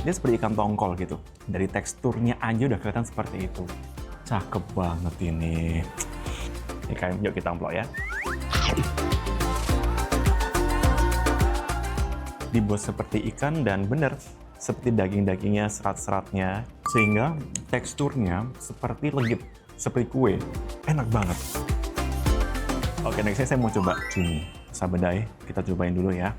Dia seperti ikan tongkol gitu. Dari teksturnya aja udah kelihatan seperti itu. Cakep banget ini. Ini kayak yuk kita amplop ya. Dibuat seperti ikan dan bener seperti daging-dagingnya, serat-seratnya, sehingga teksturnya seperti legit, seperti kue. Enak banget. Oke, next saya mau coba cumi sabadai. Kita cobain dulu ya.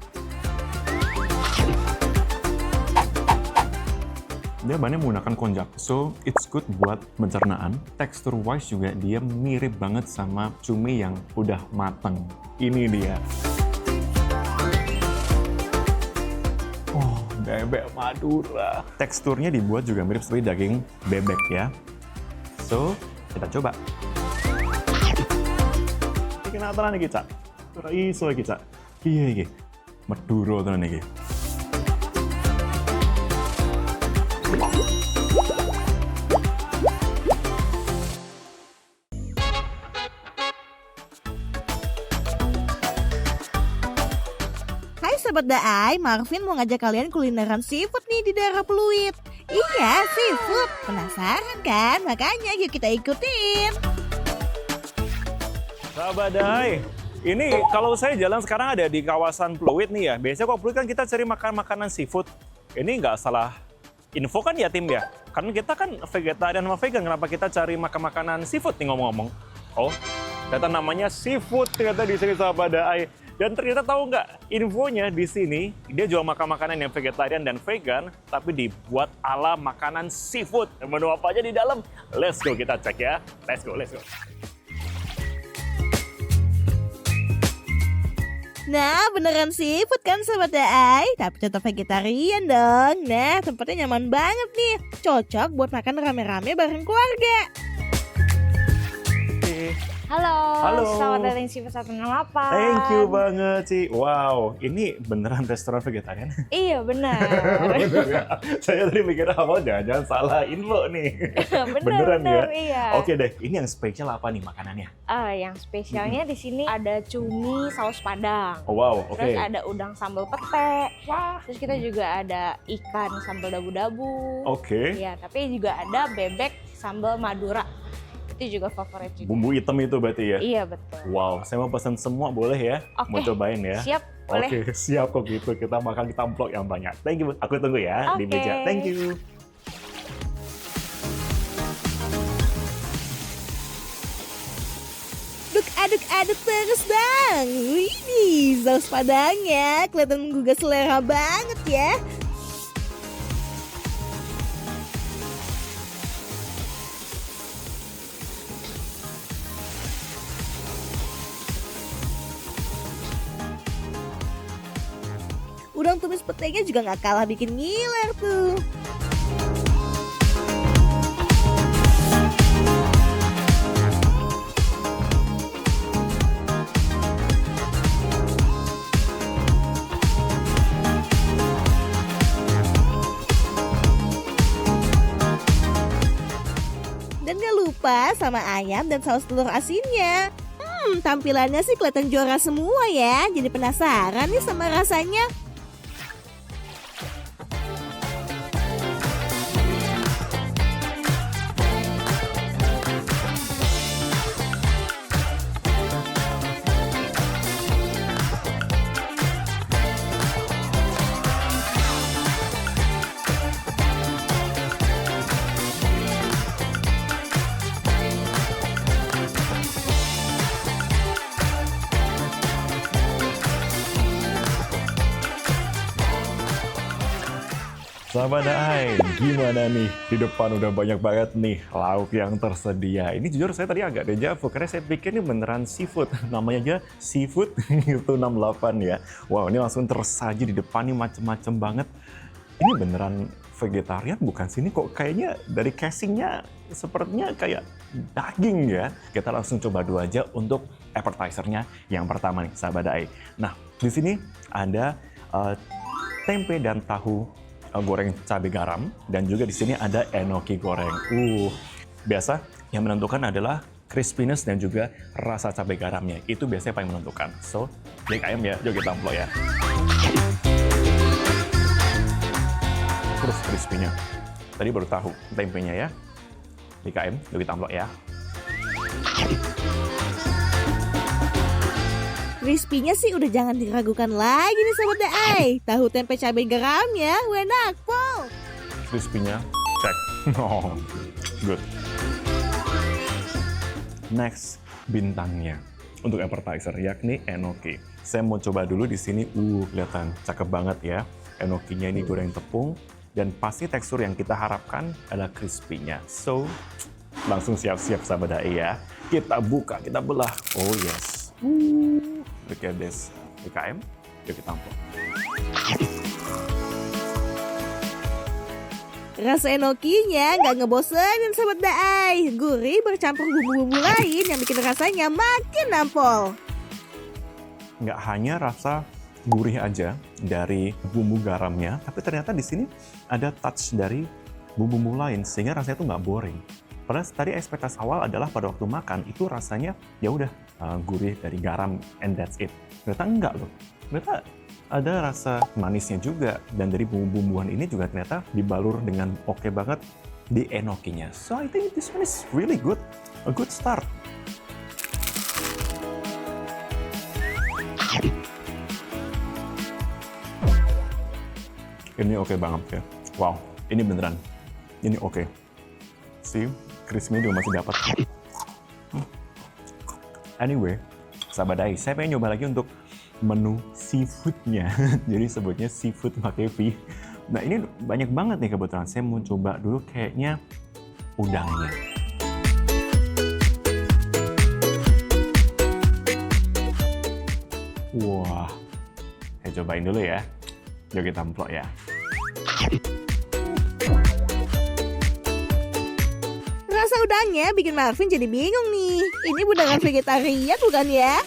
Dia bahannya menggunakan konjac, so it's good buat pencernaan. Tekstur wise juga dia mirip banget sama cumi yang udah mateng. Ini dia. Bebek Madura. Teksturnya dibuat juga mirip seperti daging bebek ya. So, kita coba. Ini kenapa tenan iki, Cak? Ora iso iki, Cak. Piye iki? Madura tenan iki. Hai Sobat Daai, Marvin mau ngajak kalian kulineran seafood nih di daerah Pluit. Iya, seafood. Penasaran kan? Makanya yuk kita ikutin. Sahabat Daai, ini kalau saya jalan sekarang ada di kawasan Pluit nih ya. Biasanya kalau Pluit kan kita cari makan makanan seafood. Ini nggak salah info kan ya tim ya? Karena kita kan vegetarian sama vegan, kenapa kita cari makan makanan seafood nih ngomong-ngomong? Oh, ternyata namanya seafood ternyata di sini Sahabat Daai. Dan ternyata tahu nggak, infonya di sini dia jual makan makanan yang vegetarian dan vegan, tapi dibuat ala makanan seafood. Menu apa aja di dalam? Let's go kita cek ya. Let's go, let's go. Nah, beneran seafood kan Sobat Daai? Tapi tetap vegetarian dong. Nah, tempatnya nyaman banget nih. Cocok buat makan rame-rame bareng keluarga. Halo, selamat datang di Seafood 168. Thank you banget sih. Wow, ini beneran restoran vegetarian? Iya, benar. Bener ya? Saya tadi mikir jangan salah info nih. Beneran ya? Iya. Oke deh, ini yang spesial apa nih makanannya? Yang spesialnya di sini ada cumi saus Padang. Oh wow, oke. Terus ada udang sambal pete. Wah. Terus kita juga ada ikan sambal dabu-dabu. Oke. Iya, tapi juga ada bebek sambal Madura. Itu juga favorit juga. Bumbu hitam itu berarti ya? Iya, betul. Wow, saya mau pesan semua boleh ya? Oke. Mau cobain ya? Siap, boleh. Oke, siap kok gitu. Kita makan kita amplop yang banyak. Thank you, aku tunggu ya di Oke. meja. Thank you. Aduk-aduk terus bang. Widih, saus padangnya kelihatan menggugah selera banget ya. Udang tumis petenya juga nggak kalah bikin ngiler tuh. Dan gak lupa sama ayam dan saus telur asinnya. Tampilannya sih kelihatan juara semua ya. Jadi penasaran nih sama rasanya. Sahabat Daai, gimana nih? Di depan udah banyak banget nih lauk yang tersedia. Ini jujur saya tadi agak dejavu karena saya pikir ini beneran seafood. Namanya aja seafood itu 68 ya. Wow, ini langsung tersaji di depan nih macem-macem banget. Ini beneran vegetarian bukan sih? Ini kok kayaknya dari casingnya sepertinya kayak daging ya. Kita langsung coba dulu aja untuk appetizer-nya yang pertama nih, sahabat Daai. Nah, di sini ada tempe dan tahu goreng cabai garam, dan juga di sini ada enoki goreng. Biasa yang menentukan adalah crispiness dan juga rasa cabai garamnya. Itu biasanya paling menentukan. So, klik ayam ya, yuk kita amplop ya. Terus Tadi baru tahu tempenya ya. DKM, Yogi Tamlok ya. Crispy-nya sih udah jangan diragukan lagi nih Sobat DAI. Tahu tempe cabai geramnya, enak pol. Crispy-nya, check. Oh, good. Next, bintangnya. Untuk appetizer, yakni enoki. Saya mau coba dulu di sini. Kelihatan cakep banget ya. Enokinya ini goreng tepung. Dan pasti tekstur yang kita harapkan adalah crispy-nya. So, langsung siap-siap Sahabat DAI ya. Kita buka, kita belah. Oh yes. Look at this. DKM, yuk kita tampuk. Rasa enokinya nggak ngebosenin Sobat DAI. Gurih bercampur bumbu-bumbu lain yang bikin rasanya makin nampol. Nggak hanya rasa gurih aja dari bumbu garamnya, tapi ternyata di sini ada touch dari bumbu-bumbu lain sehingga rasanya tuh nggak boring. Padahal tadi ekspektasi awal adalah pada waktu makan itu rasanya ya udah gurih dari garam and that's it. Ternyata enggak loh. Ternyata ada rasa manisnya juga dan dari bumbu-bumbuan ini juga ternyata dibalur dengan oke banget di enokinya. So I think this one is really good, a good start. Ini oke banget ya. Wow, ini beneran. Ini oke. See, crispy juga masih dapat. Anyway, Sahabat DAI, saya pengen nyoba lagi untuk menu seafoodnya. Jadi sebutnya seafood pakai V. Nah ini banyak banget nih kebetulan. Saya mau coba dulu kayaknya udangnya. Wah, saya cobain dulu ya. Yuk kita amplok ya. Rasa udangnya bikin Marvin jadi bingung nih. Ini budangan vegetarian bukan ya?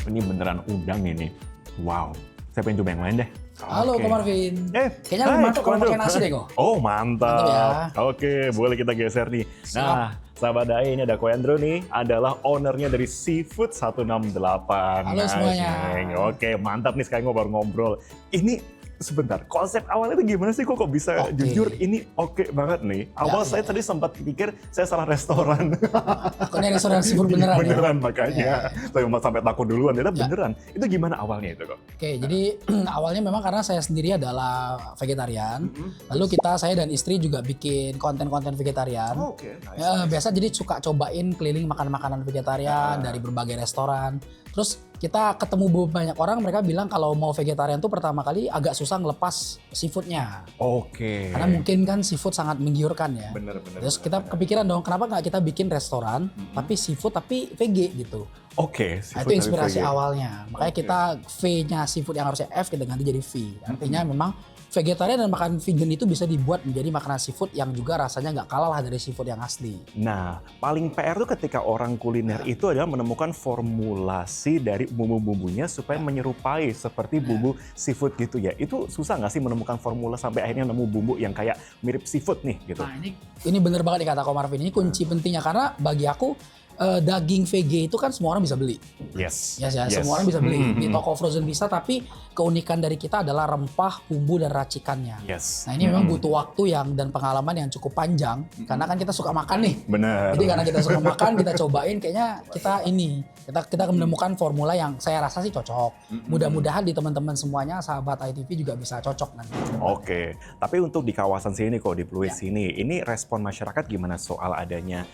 Ini beneran udang ini. Wow, saya pengen coba yang lain deh. Halo Oke. Ko Marvin. hai, Kayaknya lebih mantap kalau Ko pakai Andrew. nasi deh Ko. Oh mantap. Mantap ya. Oke, boleh kita geser nih. Siap. Nah, Sahabat DAI, ini ada Ko Andrew nih, adalah ownernya dari Seafood 168. Halo semuanya. Neng. Oke, mantap nih sekarang baru ngobrol. Ini sebentar, konsep awalnya itu gimana sih kok bisa Oke. jujur ini oke banget nih. Awal Ya, saya ya. tadi sempat pikir saya salah restoran. Kok ini restoran seafood beneran ya? Beneran makanya. Saya sampai takut duluan, ternyata beneran. Itu gimana awalnya itu kok? Oke, jadi awalnya memang karena saya sendiri adalah vegetarian. Lalu saya dan istri juga bikin konten-konten vegetarian. Oke, Ya, biasa jadi suka cobain keliling makan makanan vegetarian dari berbagai restoran. Terus kita ketemu banyak orang, mereka bilang kalau mau vegetarian tuh pertama kali agak susah ngelepas seafoodnya. Oke. Karena mungkin kan seafood sangat menggiurkan ya. Bener-bener. Terus kita kepikiran dong, kenapa nggak kita bikin restoran tapi seafood tapi VG gitu. Oke, Nah, itu inspirasi awal. awalnya. Makanya Oke. kita V-nya seafood yang harusnya F kita ganti jadi V. Artinya memang vegetarian dan makan vegan itu bisa dibuat menjadi makanan seafood yang juga rasanya nggak kalah lah dari seafood yang asli. Nah, paling PR tuh ketika orang kuliner itu adalah menemukan formulasi dari bumbu-bumbunya supaya menyerupai seperti bumbu seafood gitu ya. Itu susah nggak sih menemukan formula sampai akhirnya nemu bumbu yang kayak mirip seafood nih gitu? Nah ini bener banget nih kata Ko Marvin. Ini kunci pentingnya karena bagi aku daging VG itu kan semua orang bisa beli. Yes. Ya, semua orang bisa beli di Mm-hmm. toko frozen bisa, tapi keunikan dari kita adalah rempah, bumbu dan racikannya. Yes. Nah ini memang butuh waktu dan pengalaman yang cukup panjang karena kan kita suka makan nih. Bener. Jadi karena kita suka makan, kita cobain kayaknya kita akan menemukan formula yang saya rasa sih cocok. Mudah-mudahan di teman-teman semuanya sahabat ITV juga bisa cocok nanti. Oke, tapi untuk di kawasan sini kok di Pluit Ya. sini, ini respon masyarakat gimana soal adanya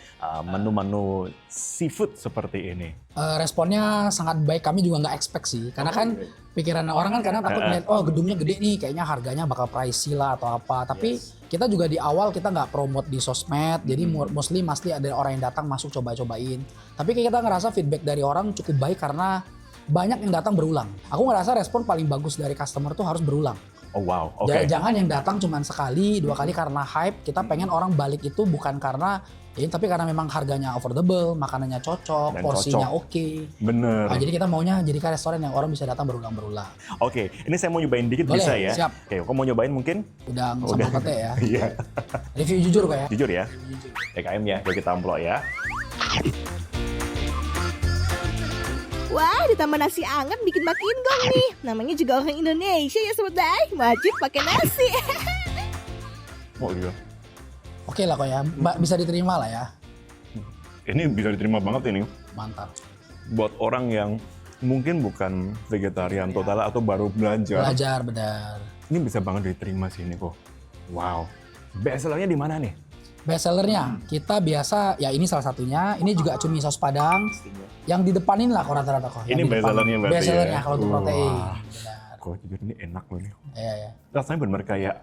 menu-menu seafood seperti ini? Responnya sangat baik, kami juga nggak expect sih. Karena kan pikiran orang kan kadang takut ngeliat, oh gedungnya gede nih, kayaknya harganya bakal pricey lah atau apa. Tapi kita juga di awal kita nggak promote di sosmed, jadi mostly ada orang yang datang masuk coba-cobain. Tapi kita ngerasa feedback dari orang cukup baik karena banyak yang datang berulang. Aku ngerasa respon paling bagus dari customer tuh harus berulang. Oh wow, oke. Jangan yang datang cuma sekali, 2 kali karena hype. Kita pengen orang balik itu bukan karena ini, tapi karena memang harganya affordable, makanannya cocok, Dan porsinya cocok. oke. Bener. Nah, jadi kita maunya jadikan restoran yang orang bisa datang berulang-berulang. Oke, ini saya mau nyobain dikit Boleh, bisa ya? siap. Oke, kok mau nyobain mungkin? Udang sambal pete ya. Iya, Review jujur kok ya. jujur ya. DKM ya, yuk kita amplok ya. Wah, ditambah nasi anget bikin makin gong nih. Namanya juga orang Indonesia ya Sobat DAI, wajib pakai nasi. Oh iya. Oke lah kok ya, Mbak bisa diterima lah ya. Ini bisa diterima banget ini. Mantap. Buat orang yang mungkin bukan vegetarian total atau baru belajar. Belajar benar. Ini bisa banget diterima sih ini kok. Wow. Bestsellernya di mana nih? Bestsellernya kita biasa ya ini salah satunya. Ini juga cumi saus padang. Yang di depanin lah kok rata-rata kok. Ini bestsellernya berarti Bestsellernya ya? kalau untuk protein. Wah. Benar. Kok jujur ini enak loh nih. Iya ya. Rasanya benar kayak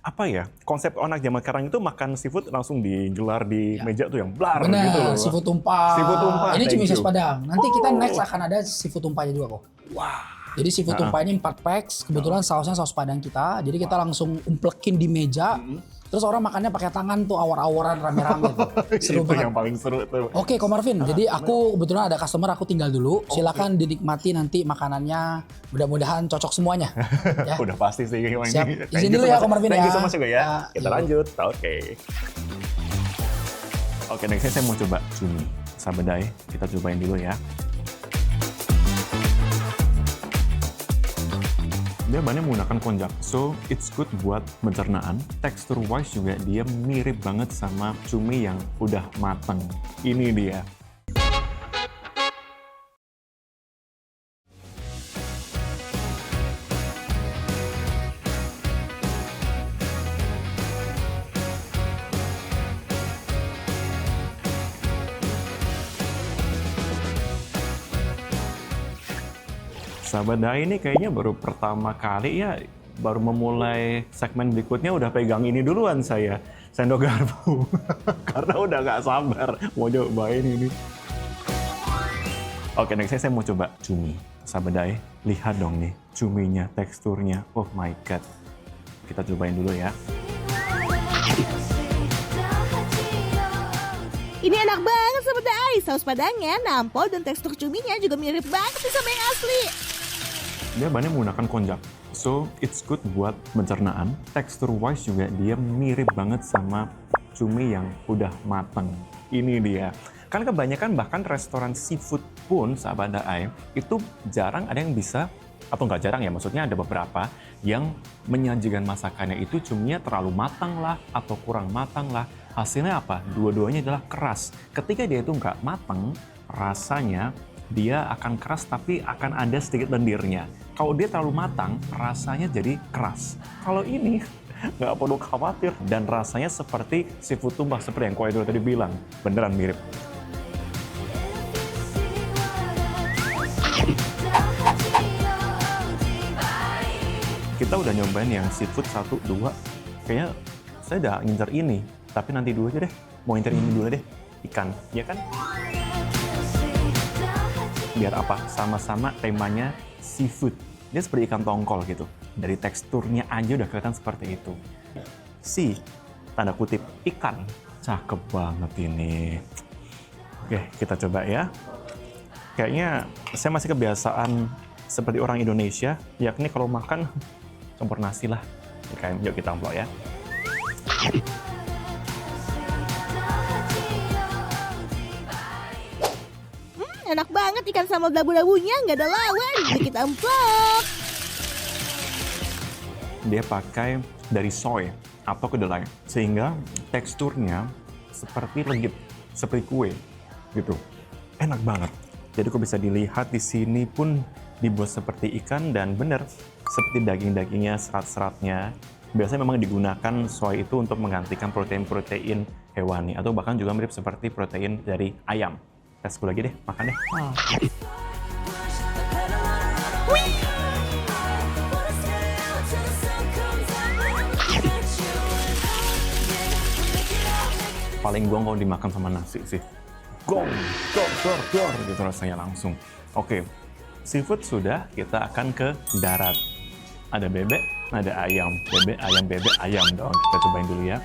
apa ya? Konsep anak zaman sekarang itu makan seafood langsung digelar di meja tuh yang blar Benar. gitu loh. Seafood tumpah. Seafood tumpah, Ini thank cumi saus you. padang. Nanti kita next akan ada seafood tumpahnya juga kok. Wah. Jadi seafood tumpah ini 4 packs. Kebetulan sausnya saus padang kita. Jadi kita langsung umplekin di meja. Terus orang makannya pakai tangan tuh awar-awaran rame-rame tuh. Seru Itu banget. yang paling seru tuh. Oke, Ko Marvin. Jadi aku kebetulan ada customer, aku tinggal dulu. Silakan dinikmati nanti makanannya. Mudah-mudahan cocok semuanya. Ya. Udah pasti sih ini. Siap. Thank Izin you dulu so ya, much. Ko Marvin Thank you ya. so much juga ya. Ya, Kita iya. lanjut. Oke. Oke, nextnya saya mau coba cumi sabedai. Kita cobain dulu ya. Dia bahannya menggunakan konjac, so it's good buat pencernaan. Tekstur wise juga dia mirip banget sama cumi yang udah mateng. Ini dia. Sabada ini kayaknya baru pertama kali ya, baru memulai segmen berikutnya udah pegang ini duluan saya, sendok garpu. Karena udah gak sabar mau cobain ini. Oke, next saya mau coba cumi sabadai. Lihat dong nih, cuminya, teksturnya. Oh my god. Kita cobain dulu ya. Ini enak banget Sobat Ai. Saus padangnya, nampol, dan tekstur cuminya juga mirip banget sih sama yang asli. Dia bahannya menggunakan konjac, so it's good buat pencernaan. Tekstur wise juga dia mirip banget sama cumi yang udah mateng. Ini dia. Kan kebanyakan bahkan restoran seafood pun, sahabat Daai, itu jarang ada yang bisa, atau nggak jarang ya, maksudnya ada beberapa yang menyajikan masakannya itu cuminya terlalu matang lah, atau kurang matang lah. Hasilnya apa? Dua-duanya adalah keras. Ketika dia itu nggak matang, rasanya dia akan keras tapi akan ada sedikit lendirnya. Kalau dia terlalu matang, rasanya jadi keras. Kalau ini nggak perlu khawatir dan rasanya seperti seafood tumpah seperti yang Koedo tadi bilang. Beneran mirip. Kita udah nyobain yang seafood 1, 2. Kayaknya saya udah ngincer ini. Tapi nanti dulu aja deh. Mau ngincer ini dulu deh. Ikan, ya kan? Biar apa? Sama-sama temanya seafood. Dia seperti ikan tongkol gitu. Dari teksturnya aja udah kelihatan seperti itu. Si, tanda kutip, ikan. Cakep banget ini. Oke, kita coba ya. Kayaknya saya masih kebiasaan seperti orang Indonesia, yakni kalau makan campur nasi lah. Yuk kita amplop ya. Enak banget ikan sama dabu-dabunya, nggak ada lawan. Jadi kita amplop. Dia pakai dari soy atau kedelai, sehingga teksturnya seperti legit, seperti kue gitu. Enak banget. Jadi kok bisa dilihat di sini pun dibuat seperti ikan dan bener seperti daging-dagingnya, serat-seratnya. Biasanya memang digunakan soy itu untuk menggantikan protein-protein hewani atau bahkan juga mirip seperti protein dari ayam. Tes lagi deh, makan deh. Paling gong kalau dimakan sama nasi sih. Gong, dor, gitu rasanya langsung. Oke, seafood sudah, kita akan ke darat. Ada bebek, ada ayam. Bebek, ayam dong. Kita cobain dulu ya.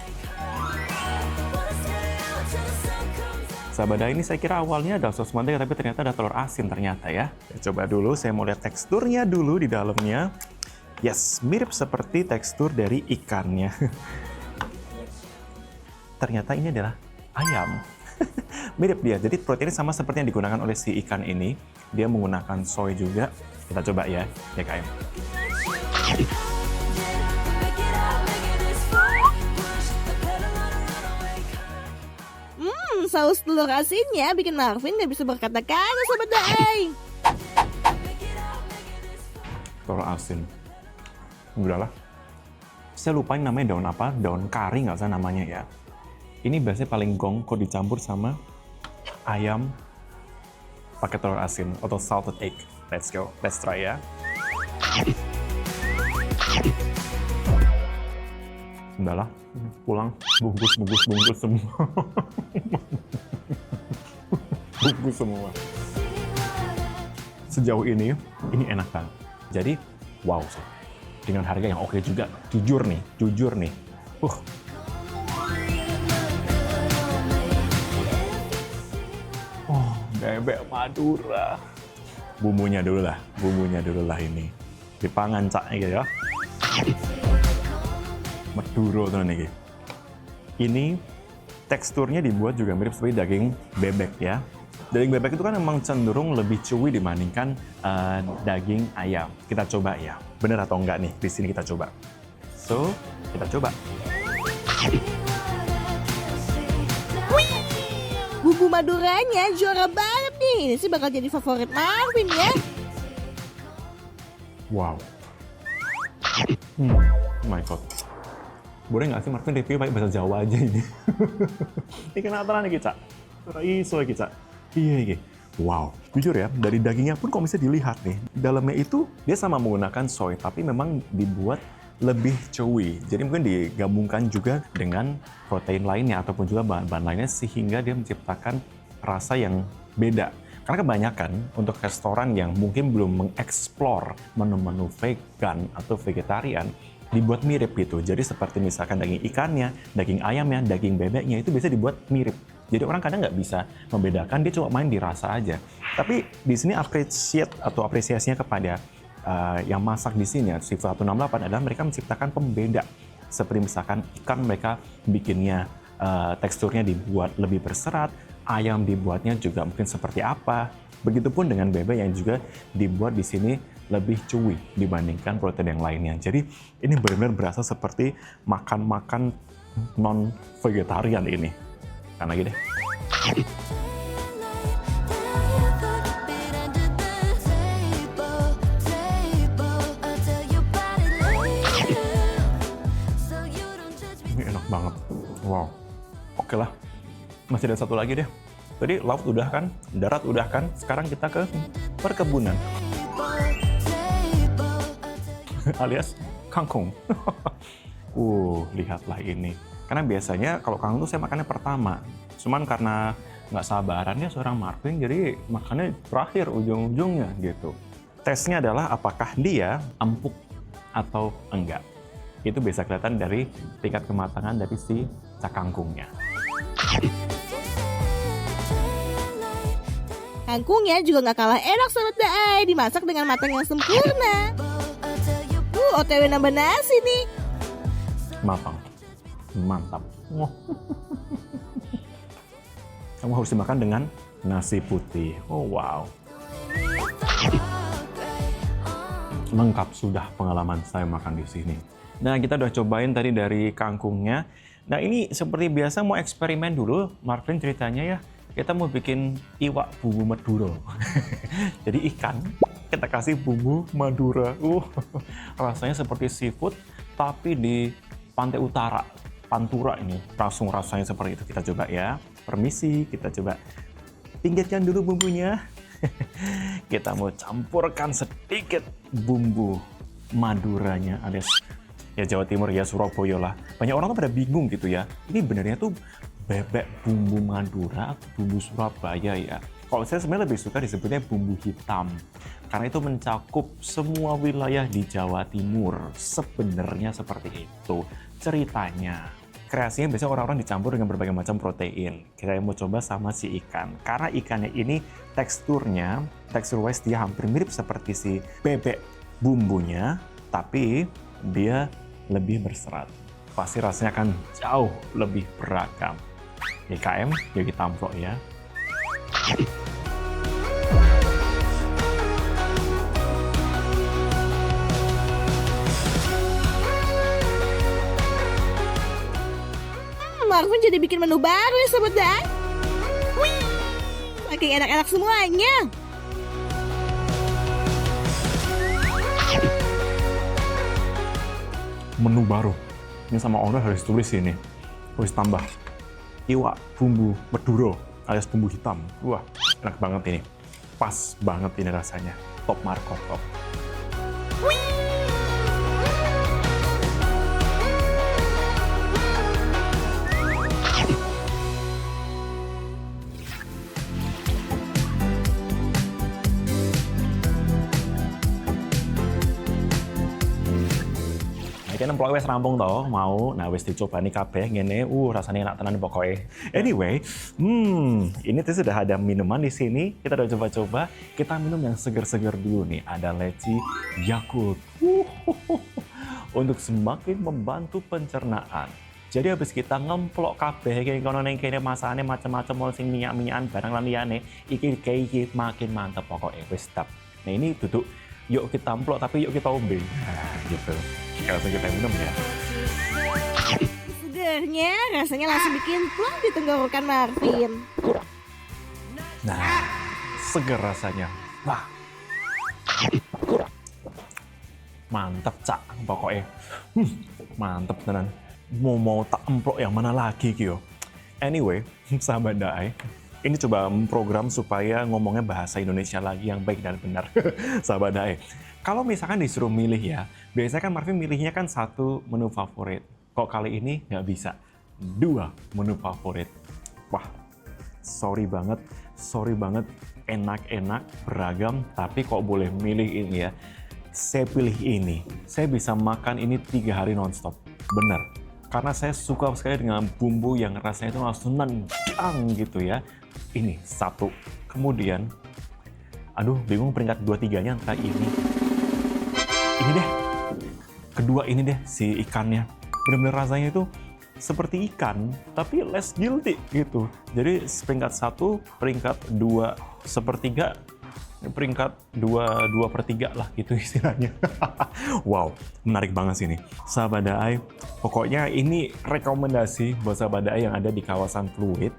Sabada ini saya kira awalnya ada saus mentega, tapi ternyata ada telur asin ternyata ya. Saya coba dulu, saya mau lihat teksturnya dulu di dalamnya. Yes, mirip seperti tekstur dari ikannya. Ternyata ini adalah ayam. Mirip dia, jadi proteinnya sama seperti yang digunakan oleh si ikan ini. Dia menggunakan soy juga. Kita coba ya, DKM. saus telur asinnya bikin Marvin gak bisa berkata-kata Sobat Daai. Telur asin. Udahlah. Saya lupain namanya daun apa, daun kari nggak usah namanya ya. Ini biasanya paling gong kok dicampur sama ayam pakai telur asin atau salted egg. Let's go, let's try ya. Udahlah, pulang, bungkus semua. Bungkus semua. Sejauh ini enak banget. Jadi, wow sih. Dengan harga yang oke juga. Jujur nih. Oh, bebek Madura. Bumbunya dulu lah ini. Dipangan cak gitu ya. Madura tuh nih. Ini teksturnya dibuat juga mirip seperti daging bebek ya. Daging bebek itu kan memang cenderung lebih chewy dibandingkan daging ayam. Kita coba ya. Bener atau enggak nih? Di sini kita coba. So, kita coba. Bumbu Maduranya juara banget nih. Ini sih bakal jadi favorit Marvin ya. Wow. Oh my god. Boleh nggak sih Marvin review pakai bahasa Jawa aja ini? Ini kenapa nih kita? Iso kita. Iya. Wow. Jujur ya, dari dagingnya pun kalau bisa dilihat nih, dalamnya itu dia sama menggunakan soy, tapi memang dibuat lebih chewy. Jadi mungkin digabungkan juga dengan protein lainnya ataupun juga bahan-bahan lainnya sehingga dia menciptakan rasa yang beda. Karena kebanyakan untuk restoran yang mungkin belum mengeksplor menu-menu vegan atau vegetarian, dibuat mirip gitu. Jadi seperti misalkan daging ikannya, daging ayamnya, daging bebeknya itu bisa dibuat mirip. Jadi orang kadang nggak bisa membedakan, dia cuma main di rasa aja. Tapi di sini apresiasinya kepada yang masak di sini, Seafood 168 adalah mereka menciptakan pembeda. Seperti misalkan ikan mereka bikinnya teksturnya dibuat lebih berserat, ayam dibuatnya juga mungkin seperti apa. Begitupun dengan bebek yang juga dibuat di sini lebih chewy dibandingkan protein yang lainnya. Jadi ini benar-benar berasa seperti makan-makan non-vegetarian ini. Kan lagi deh. Ini enak banget. Wow. Oke lah. Masih ada satu lagi deh. Tadi laut udah kan, darat udah kan, sekarang kita ke perkebunan. Alias kangkung. Lihatlah ini. Karena biasanya kalau kangkung tuh saya makannya pertama. Cuman karena nggak sabarannya seorang Marvin, jadi makannya terakhir ujung-ujungnya gitu. Tesnya adalah apakah dia empuk atau enggak. Itu bisa kelihatan dari tingkat kematangan dari si kangkungnya. Kangkungnya juga nggak kalah enak Sobat Daai, dimasak dengan matang yang sempurna. OTW nambah nasi nih. Mantap. Kamu harus dimakan dengan nasi putih. Oh wow. Lengkap sudah pengalaman saya makan di sini. Nah, kita udah cobain tadi dari kangkungnya. Nah, ini seperti biasa mau eksperimen dulu. Marvin ceritanya ya, kita mau bikin iwak bumbu Madura. Jadi ikan, kita kasih bumbu Madura. Rasanya seperti seafood, tapi di pantai utara. Pantura ini, langsung rasanya seperti itu. Kita coba ya. Permisi, kita coba pinggirkan dulu bumbunya. Kita mau campurkan sedikit bumbu Maduranya alias ya Jawa Timur ya Surabaya lah. Banyak orang tuh pada bingung gitu ya. Ini benernya tuh bebek bumbu Madura atau bumbu Surabaya ya. Kalau saya sebenarnya lebih suka disebutnya bumbu hitam. Karena itu mencakup semua wilayah di Jawa Timur. Sebenarnya seperti itu ceritanya. Kreasinya biasanya orang-orang dicampur dengan berbagai macam protein. Kita mau coba sama si ikan. Karena ikannya ini tekstur wise dia hampir mirip seperti si bebek bumbunya, tapi dia lebih berserat. Pasti rasanya akan jauh lebih beragam. YKM, Yogi Tamflo ya. Marvin jadi bikin menu baru ya Sobat Daai. saking enak-enak semuanya. Menu baru. Ini sama owner harus tulis ini. Harus tambah iwak bumbu Madura alias bumbu hitam. Wah, enak banget ini. Pas banget ini rasanya. Top markot, top. Kayaknya nemplok wis rampung toh, mau. Nah, wis dicoba nih kabeh ngene. Rasanya enak tenan pokoknya. Anyway, ini tuh sudah ada minuman di sini. Kita udah coba-coba. Kita minum yang seger-seger dulu nih. Ada leci Yakult. Untuk semakin membantu pencernaan. Jadi habis kita ngemplok kabeh kayak kono ning kene masane macam-macam mau sing minyak-minyakan barang lan liyane, iki makin mantep pokoknya wis tap. Nah, ini duduk yuk kita amplok tapi yuk kita ombe. Nah, gitu. Langsung kita minum ya. Segernya rasanya langsung bikin plong di tenggorokan Marvin. Nah, seger rasanya. Wah. Mantep, Cak, pokoknya. Mantep tenan. Mau tak emplok yang mana lagi, Kyo? Anyway, sahabat Daai, ini coba program supaya ngomongnya bahasa Indonesia lagi yang baik dan benar. Sahabat Dae. Kalau misalkan disuruh milih ya, biasanya kan Marvin milihnya kan satu menu favorit. Kok kali ini nggak bisa? 2 menu favorit. Wah, sorry banget, enak-enak, beragam, tapi kok boleh milih ini ya. Saya pilih ini. Saya bisa makan ini 3 hari nonstop. Benar. Karena saya suka sekali dengan bumbu yang rasanya itu langsung nendang gitu ya. Ini 1. Kemudian, aduh bingung peringkat 2-3-nya antara ini. Ini deh. Kedua ini deh si ikannya. Benar-benar rasanya itu seperti ikan, tapi less guilty gitu. Jadi peringkat 1, peringkat 2 sepertiga, peringkat 2/3 lah gitu istilahnya. Wow, menarik banget sih ini. Sahabat Daai, pokoknya ini rekomendasi buat sahabat Daai yang ada di kawasan Pluit.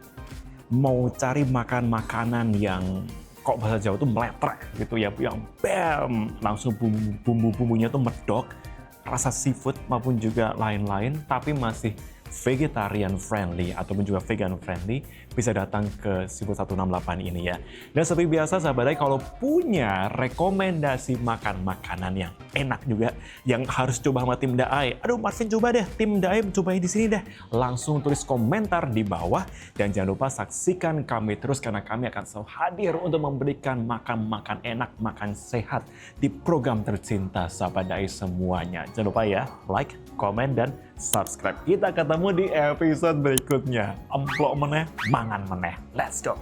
Mau cari makan makanan yang kok bahasa Jawa tuh meletrek gitu ya, yang bam, langsung bumbu-bumbunya tuh medok, rasa seafood maupun juga lain-lain, tapi masih vegetarian friendly ataupun juga vegan friendly, bisa datang ke Seafood 168 ini ya. Dan seperti biasa sahabat Daai, kalau punya rekomendasi makan makanan yang enak juga yang harus coba sama tim Daai, aduh Marvin coba deh, tim Daai cobain di sini deh, langsung tulis komentar di bawah dan jangan lupa saksikan kami terus karena kami akan selalu hadir untuk memberikan makan enak, makan sehat di program tercinta sahabat Daai semuanya. Jangan lupa ya, like, komen, dan subscribe. Kita ketemu di episode berikutnya. Emplok meneh, mangan meneh. Let's go.